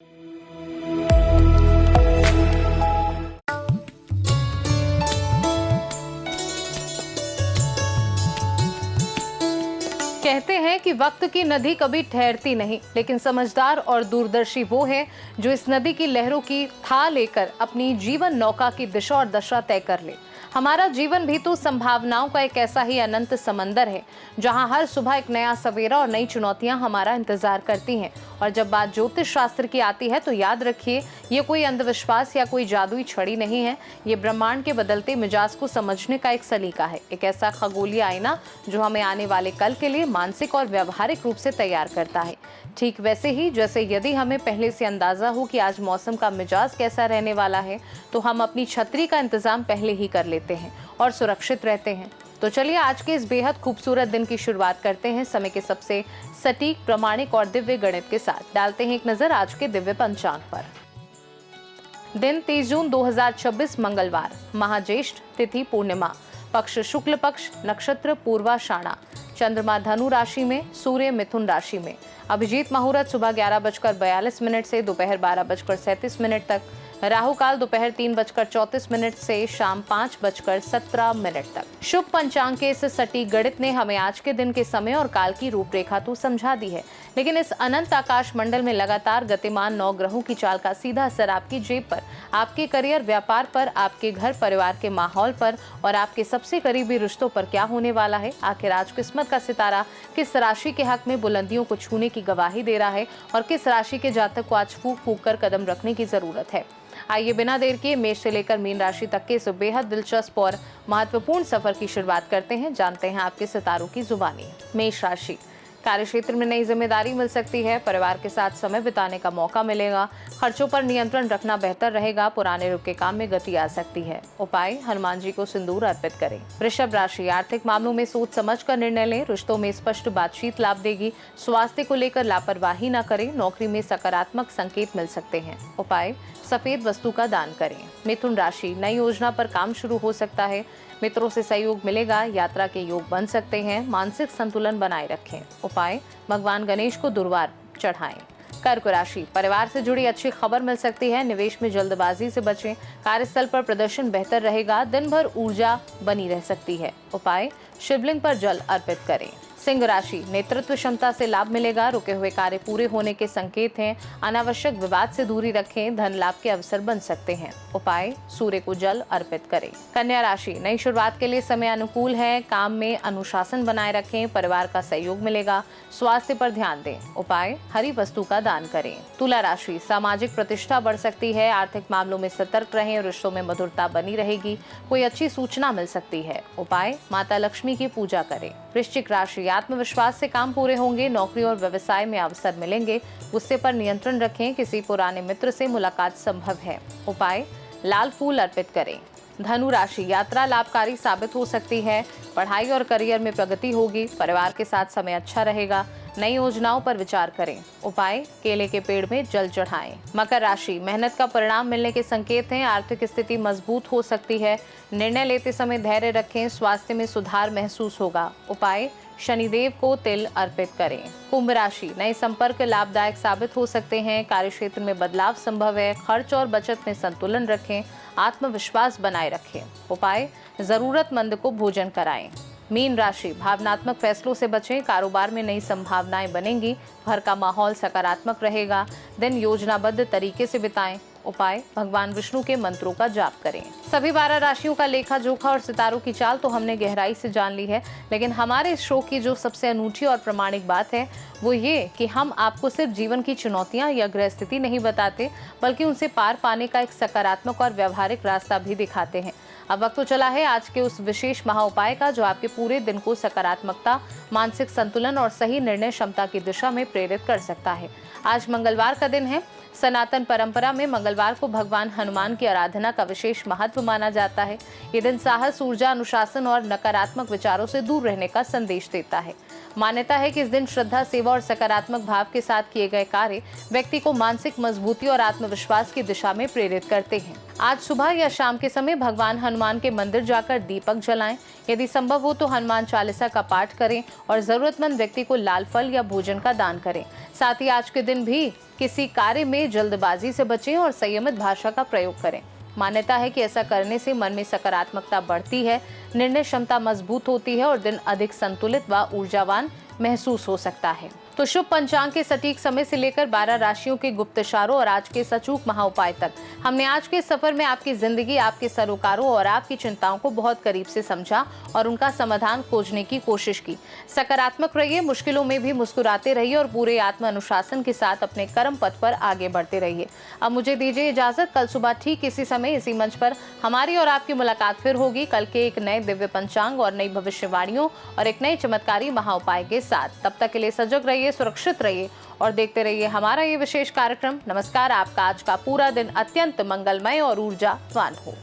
कहते हैं कि वक्त की नदी कभी ठहरती नहीं, लेकिन समझदार और दूरदर्शी वो है जो इस नदी की लहरों की थाह लेकर अपनी जीवन नौका की दिशा और दशा तय कर ले। हमारा जीवन भी तो संभावनाओं का एक ऐसा ही अनंत समंदर है, जहां हर सुबह एक नया सवेरा और नई चुनौतियां हमारा इंतजार करती हैं। और जब बात ज्योतिष शास्त्र की आती है तो याद रखिए, ये कोई अंधविश्वास या कोई जादुई छड़ी नहीं है। ये ब्रह्मांड के बदलते मिजाज को समझने का एक सलीका है, एक ऐसा खगोलीय आईना जो हमें आने वाले कल के लिए मानसिक और व्यवहारिक रूप से तैयार करता है। ठीक वैसे ही जैसे यदि हमें पहले से अंदाजा हो कि आज मौसम का मिजाज कैसा रहने वाला है, तो हम अपनी छतरी का इंतजाम पहले ही कर लेते हैं और सुरक्षित रहते हैं। तो चलिए आज के इस बेहद खूबसूरत दिन की शुरुआत करते हैं समय के सबसे सटीक, प्रामाणिक और दिव्य गणित के साथ। डालते हैं एक नजर आज के दिव्य पंचांग पर। दिन 30 जून 2026 मंगलवार, महाज्येष्ठ, तिथि पूर्णिमा, पक्ष शुक्ल पक्ष, नक्षत्र पूर्वाषाढ़ा, चंद्रमा धनु राशि में, सूर्य मिथुन राशि में। अभिजीत मुहूर्त सुबह 11:42 से दोपहर 12:37 तक। राहु काल दोपहर 3:34 से शाम 5:17 तक। शुभ पंचांग के इस सटीक गणित ने हमें आज के दिन के समय और काल की रूपरेखा तो समझा दी है, लेकिन इस अनंत आकाश मंडल में लगातार गतिमान 9 ग्रहों की चाल का सीधा असर आपकी जेब पर, आपके करियर, व्यापार पर, आपके घर परिवार के माहौल पर और आपके सबसे करीबी रिश्तों पर क्या होने वाला है। आखिर आज किस्मत का सितारा किस राशि के हक में बुलंदियों को छूने की गवाही दे रहा है और किस राशि के जातक को आज फूंक फूंक कर कदम रखने की जरूरत है। आइए बिना देर किए मेष से लेकर मीन राशि तक के इस बेहद दिलचस्प और महत्वपूर्ण सफर की शुरुआत करते हैं। जानते हैं आपके सितारों की जुबानी। मेष राशि, कार्यक्षेत्र में नई जिम्मेदारी मिल सकती है, परिवार के साथ समय बिताने का मौका मिलेगा, खर्चों पर नियंत्रण रखना बेहतर रहेगा, पुराने रुके काम में गति आ सकती है। उपाय, हनुमान जी को सिंदूर अर्पित करें। वृषभ राशि, आर्थिक मामलों में सोच समझ कर निर्णय लें, रिश्तों में स्पष्ट बातचीत लाभ देगी, स्वास्थ्य को लेकर लापरवाही न करें, नौकरी में सकारात्मक संकेत मिल सकते हैं। उपाय, सफेद वस्तु का दान करें। मिथुन राशि, नई योजना पर काम शुरू हो सकता है, मित्रों से सहयोग मिलेगा, यात्रा के योग बन सकते हैं, मानसिक संतुलन बनाए रखें। उपाय, भगवान गणेश को दुर्वा चढ़ाएं। कर्क राशि, परिवार से जुड़ी अच्छी खबर मिल सकती है, निवेश में जल्दबाजी से बचें, कार्यस्थल पर प्रदर्शन बेहतर रहेगा, दिन भर ऊर्जा बनी रह सकती है। उपाय, शिवलिंग पर जल अर्पित करें। सिंह राशि, नेतृत्व क्षमता से लाभ मिलेगा, रुके हुए कार्य पूरे होने के संकेत हैं, अनावश्यक विवाद से दूरी रखें, धन लाभ के अवसर बन सकते हैं। उपाय, सूर्य को जल अर्पित करें। कन्या राशि, नई शुरुआत के लिए समय अनुकूल है, काम में अनुशासन बनाए रखें, परिवार का सहयोग मिलेगा, स्वास्थ्य पर ध्यान दें। उपाय, हरी वस्तु का दान करें। तुला राशि, सामाजिक प्रतिष्ठा बढ़ सकती है, आर्थिक मामलों में सतर्क रहें, रिश्तों में मधुरता बनी रहेगी, कोई अच्छी सूचना मिल सकती है। उपाय, माता लक्ष्मी की पूजा करें। वृश्चिक राशि, आत्मविश्वास से काम पूरे होंगे, नौकरी और व्यवसाय में अवसर मिलेंगे, गुस्से पर नियंत्रण रखें, किसी पुराने मित्र से मुलाकात संभव है। उपाय, लाल फूल अर्पित करें। धनु राशि, यात्रा लाभकारी साबित हो सकती है, पढ़ाई और करियर में प्रगति होगी, परिवार के साथ समय अच्छा रहेगा, नई योजनाओं पर विचार करें। उपाय, केले के पेड़ में जल चढ़ाएं। मकर राशि, मेहनत का परिणाम मिलने के संकेत हैं, आर्थिक स्थिति मजबूत हो सकती है, निर्णय लेते समय धैर्य रखें, स्वास्थ्य में सुधार महसूस होगा। उपाय, शनिदेव को तिल अर्पित करें। कुंभ राशि, नए संपर्क लाभदायक साबित हो सकते हैं, कार्यक्षेत्र में बदलाव संभव है, खर्च और बचत में संतुलन रखें, आत्मविश्वास बनाए रखें। उपाय, जरूरतमंद को भोजन कराएं। मीन राशि, भावनात्मक फैसलों से बचें, कारोबार में नई संभावनाएं बनेंगी, घर का माहौल सकारात्मक रहेगा, दिन योजनाबद्ध तरीके से बिताएं। उपाय, भगवान विष्णु के मंत्रों का जाप करें। सभी 12 राशियों का लेखा जोखा और सितारों की चाल तो हमने गहराई से जान ली है, लेकिन हमारे इस शो की जो सबसे अनूठी और प्रामाणिक बात है वो ये कि हम आपको सिर्फ जीवन की चुनौतियां या ग्रह स्थिति नहीं बताते, बल्कि उनसे पार पाने का एक सकारात्मक और व्यवहारिक रास्ता भी दिखाते हैं। अब वक्त तो चला है आज के उस विशेष महा उपाय का जो आपके पूरे दिन को सकारात्मकता, मानसिक संतुलन और सही निर्णय क्षमता की दिशा में प्रेरित कर सकता है। आज मंगलवार का दिन है। सनातन परंपरा में मंगलवार को भगवान हनुमान की आराधना का विशेष महत्व माना जाता है। ये दिन साहस, ऊर्जा, अनुशासन और नकारात्मक विचारों से दूर रहने का संदेश देता है। मान्यता है कि इस दिन श्रद्धा, सेवा और सकारात्मक भाव के साथ किए गए कार्य व्यक्ति को मानसिक मजबूती और आत्मविश्वास की दिशा में प्रेरित करते हैं। आज सुबह या शाम के समय भगवान हनुमान के मंदिर जाकर दीपक जलाएं। यदि संभव हो तो हनुमान चालीसा का पाठ करें और जरूरतमंद व्यक्ति को लाल फल या भोजन का दान करें। साथ ही आज के दिन भी किसी कार्य में जल्दबाजी से बचें और संयमित भाषा का प्रयोग करें। मान्यता है कि ऐसा करने से मन में सकारात्मकता बढ़ती है, निर्णय क्षमता मजबूत होती है और दिन अधिक संतुलित व ऊर्जावान महसूस हो सकता है। तो शुभ पंचांग के सटीक समय से लेकर 12 राशियों के गुप्त इशारों और आज के सचूक महाउपाय तक हमने आज के सफर में आपकी जिंदगी, आपके सरोकारों और आपकी चिंताओं को बहुत करीब से समझा और उनका समाधान खोजने की कोशिश की। सकारात्मक रहिए, मुश्किलों में भी मुस्कुराते रहिए और पूरे आत्म अनुशासन के साथ अपने कर्म पथ पर आगे बढ़ते रहिए। अब मुझे दीजिए इजाजत। कल सुबह ठीक इसी समय इसी मंच पर हमारी और आपकी मुलाकात फिर होगी, कल के एक नए दिव्य पंचांग और नई भविष्यवाणियों और एक नए चमत्कारी महाउपाय के साथ। तब तक के लिए सजग रहिए, सुरक्षित रहिए और देखते रहिए हमारा ये विशेष कार्यक्रम। नमस्कार। आपका आज का पूरा दिन अत्यंत मंगलमय और ऊर्जावान हो।